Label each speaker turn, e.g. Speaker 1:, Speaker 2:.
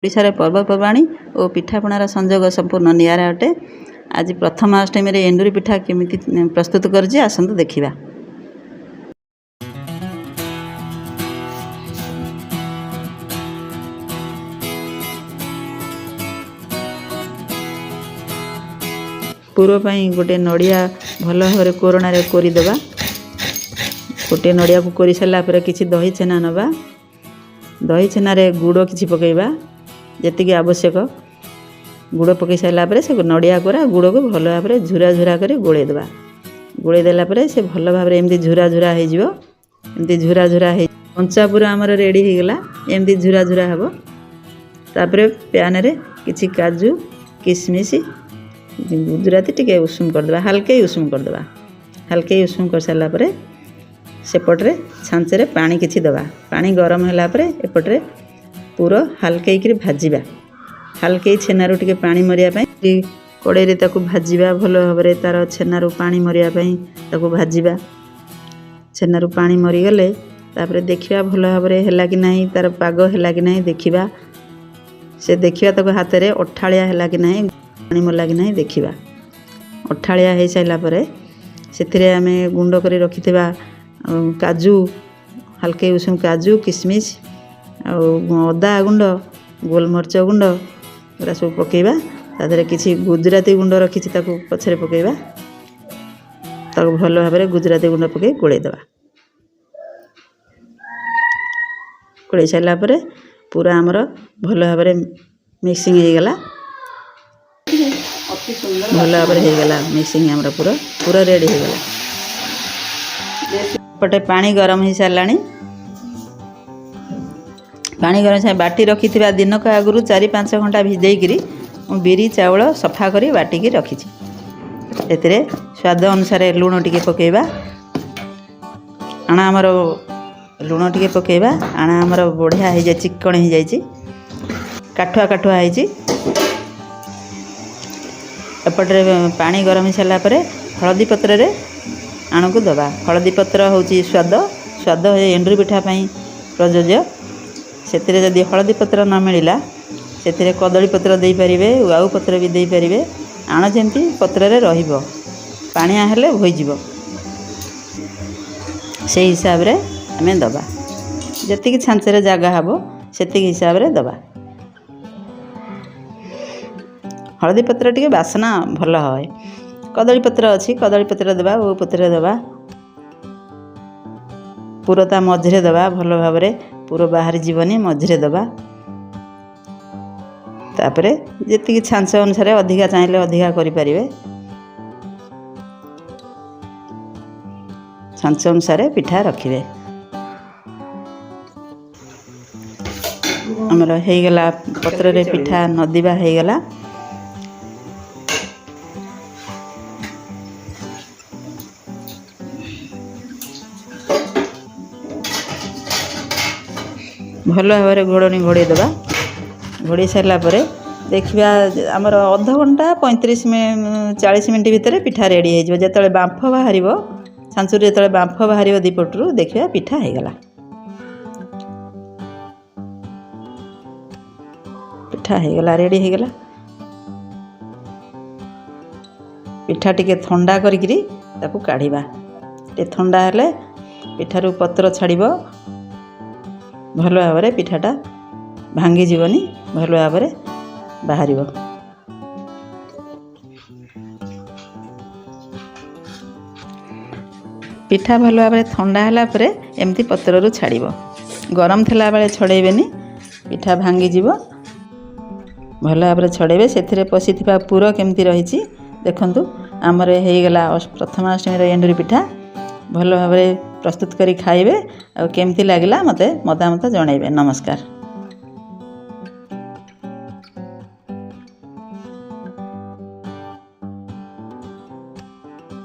Speaker 1: ओडिशार पर्वपर्वाणी और पिठापणार संजोग संपूर्ण नियारा अटे। आज प्रथमाष्टमी रे एंडुरी पिठा केमिति प्रस्तुत करछि आसंतु देखिबा। पूर्व पई गोटे नड़िया भल भाव कोरोना रे कोरी देबा। गोटे नड़िया को कोरी सारा पर किछि दही छेना नबा। दही छेना रे गुड़ किछि पकेइबा जेतिकी आवश्यक। गुड़ पकई सारा पर से नड़िया कोरा गुड़ को भल भाव झुरा झुरा कर गोले देबा। गोले देला पर से भल भाव एमती झुरा झुरा हो जिवो। एमती झुरा झुरा हो कंचा पूरा आमर रेडी हो गला। एमती झुरा झुरा हबो। तापर पैन रे किछि काजू किशमिश गुजराती टिके उषुम कर देबा। हल्के उषुम कर देबा। हल्के उषुम कर सारा पर सेपटे छांचे पानी किछि दबा। पानी गरम होला पर एपटे पूरा हल्के कि भाजवा। हल्के छेनारू टिके पानी मरिया पई कड़े रे ताकू भाजवा। भल भाव तार छेनारू पानी मरिया पई ताकू भाजवा। छेनारू पानी मरी गले तापर देखिबा भल भाव हैला कि नाही, तार पाग हैला कि नाही देखिबा। से देखिबा ताकू हाथ रे अठालिया हैला कि नाही, पानी मरला कि नाही देखिबा। अठालिया हे साइला पर सेथिरे आमे गुंड करी रखिथिबा काजू, हल्के उषुम काजू किशमिश अदा गुंड गोलमरच गुंड एरा सब पकेबा। तादरे किछि गुजराती गुंड रखिछि ताकू पछरे पकेबा। ताकू भल भाव गुजराती गुंड पके गोळे देबा। गोळे साइला पर पूरा हमर भल भाव मिक्सिंग हो गला। भल भाव हो गला मिक्सिंग हमर पूरा रेडी हो गला। पटे पानी गरम हो साराणी। पानी गरम से बाटी रखी दिन का आगु 4-5 घंटा भिजेकरी बिरी चाउल सफा करी बाटिकी रखी। एतिरे स्वाद अनुसार लुण टिके पकेबा। आना आमर लुण टिके पकेबा। आना आमर बढ़िया हो जाए चिकन हो जाए काठुआ काठुआ हो। एपटे पानी गरम हो सारा पर हलदी पत्र रे आण को दबा। हलदी पत्र हूँ स्वाद स्वाद एंडुरी पिठा प्रयोज्य। से जदि हलदी पत्र न मिलला से कदली पत्र दे पारे, आउ पत्र भी दे पारे। आण जमी पत्र रे रहिबो, पानिया हेले होइजिवो। से हिसाब रे आमे दबा। जतिक छांचरे जागा हबो सेतिक हिसाब रे दबा। हलदी पत्र टिके बासना भल हय। कदली पत्र अच्छी कदली पत्र दबा, ओ पत्र दबा। पूरा ता मझिरे दबा। भल भाव पूरा बाहर जीवनी मझिरे दबा। तापरे जेतिकी छांच अनुसार अधिका चाहिए अधिका करि परिबे। छांच अनुसार पिठा रखिबे। हमर हे गला पत्र रे पिठा नदीबा हे गला। भल भाव घोड़नी घोड़े देबा। घोड़े सारा पर देखा आमर अध घंटा 35-40 मिनट भितर पिठा रेडी हो। जो बांफ बाहर छांचुरी जो बांफ बाहर दीपटू देखा पिठा हो गला। पिठा हो गला रेडी हो गला। पिठा टिके ठंडा करी ताकू काढ़ीबा। ठंडा हेले पिठारू पत्र छाड़िबो। भल भाव पिठाटा भांगी जीवनी, भल भाव बाहर। पिठा भल भाव ठंडा होला परे एमती पत्ररू छाड़िबो। गरम थिला बेले छड़ेबेनी, पिठा भांगी जीवो। भल भाव छड़ेबे। सेथिरे पसिथिबा पूरा केमती रहिछि देखंतु। आमर हे गला प्रथमाष्टमी रे एंडुरी पिठा। भल भाव प्रस्तुत करी खाइबे। आ केमती लागिला मते मतामत जणाइबे। नमस्कार।